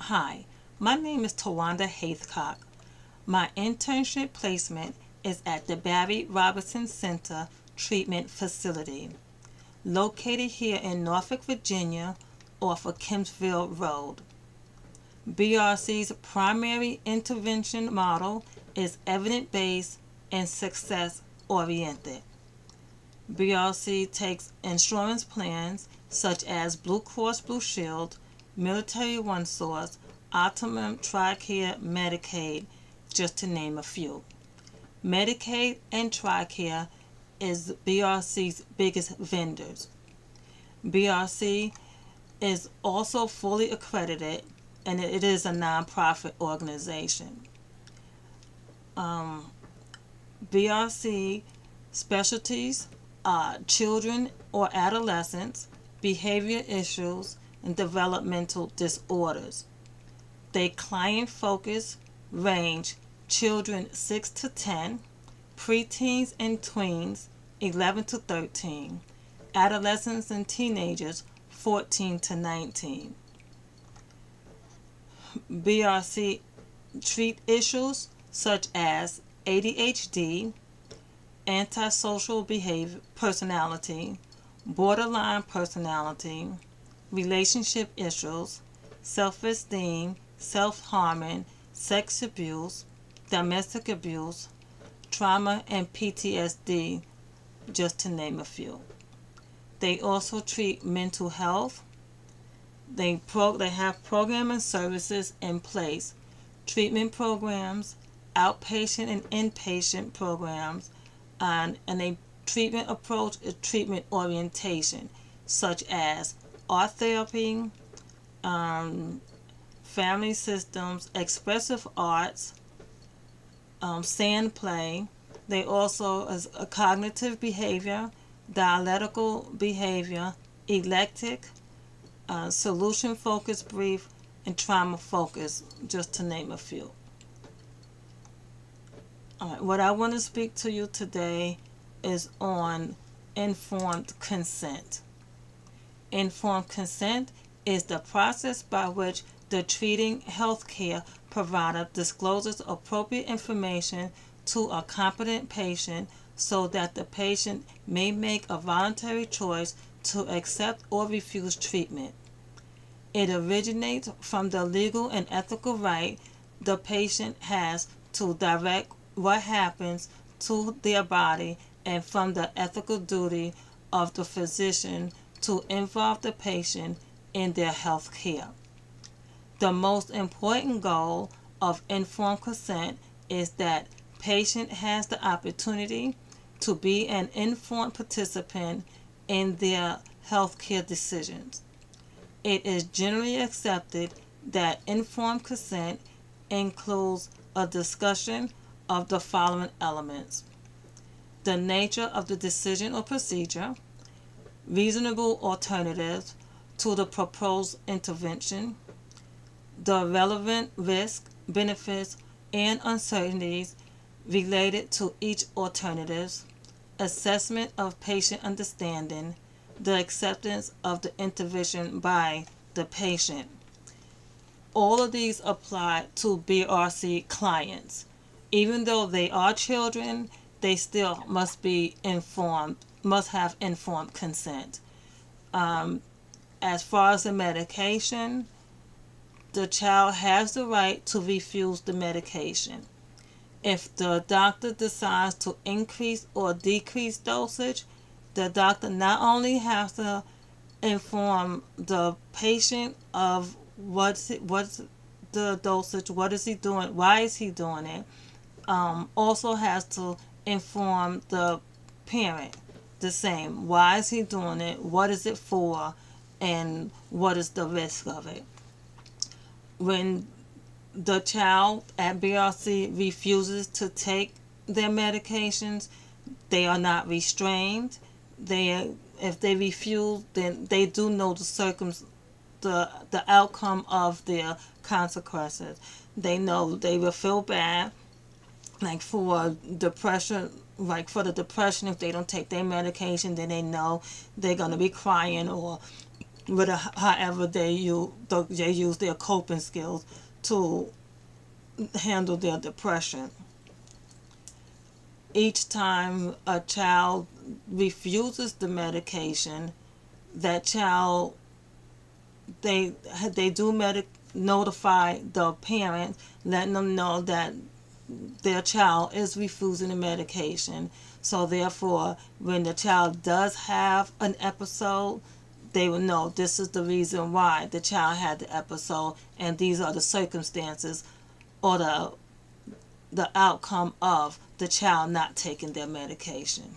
Hi, my name is Tawanda Haithcock. My internship placement is at the Barry Robertson Center Treatment Facility, located here in Norfolk, Virginia, off of Kempsville Road. BRC's primary intervention model is evidence-based and success-oriented. BRC takes insurance plans such as Blue Cross Blue Shield, Military One Source, Optimum, TRICARE, Medicaid, just to name a few. Medicaid and TRICARE is BRC's biggest vendors. BRC is also fully accredited and it is a nonprofit organization. BRC specialties are children or adolescents, behavior issues, and developmental disorders. Their client focus range children 6 to 10, preteens and tweens 11 to 13, adolescents and teenagers 14 to 19. BRC treat issues such as ADHD, antisocial behavior personality, borderline personality, relationship issues, self-esteem, self-harming, sex abuse, domestic abuse, trauma, and PTSD, just to name a few. They also treat mental health. They have program and services in place, treatment programs, outpatient and inpatient programs, and a treatment approach is treatment orientation, such as art therapy, family systems, expressive arts, sand play. They also as a cognitive behavior, dialectical behavior, eclectic, solution focused brief, and trauma focused, just to name a few. Alright, what I want to speak to you today is on informed consent. Informed consent is the process by which the treating healthcare provider discloses appropriate information to a competent patient so that the patient may make a voluntary choice to accept or refuse treatment. It originates from the legal and ethical right the patient has to direct what happens to their body and from the ethical duty of the physician to involve the patient in their health care. The most important goal of informed consent is that patient has the opportunity to be an informed participant in their health care decisions. It is generally accepted that informed consent includes a discussion of the following elements: the nature of the decision or procedure, reasonable alternatives to the proposed intervention, the relevant risks, benefits, and uncertainties related to each alternative, assessment of patient understanding, the acceptance of the intervention by the patient. All of these apply to BRC clients. Even though they are children, they still must be informed, must have informed consent. As far as the medication, the child has the right to refuse the medication. If the doctor decides to increase or decrease dosage, the doctor not only has to inform the patient of what's the dosage, what is he doing, why is he doing it, also has to inform the parent the same. Why is he doing it? What is it for? And what is the risk of it? When the child at BRC refuses to take their medications, they are not restrained. If they refuse, then they do know the outcome of their consequences. They know they will feel bad, like for depression, if they don't take their medication, then they know they're going to be crying or with however they use their coping skills to handle their depression. Each time a child refuses the medication, that child they do notify the parent, letting them know that their child is refusing the medication. So therefore, when the child does have an episode, they will know this is the reason why the child had the episode, and these are the circumstances or the outcome of the child not taking their medication.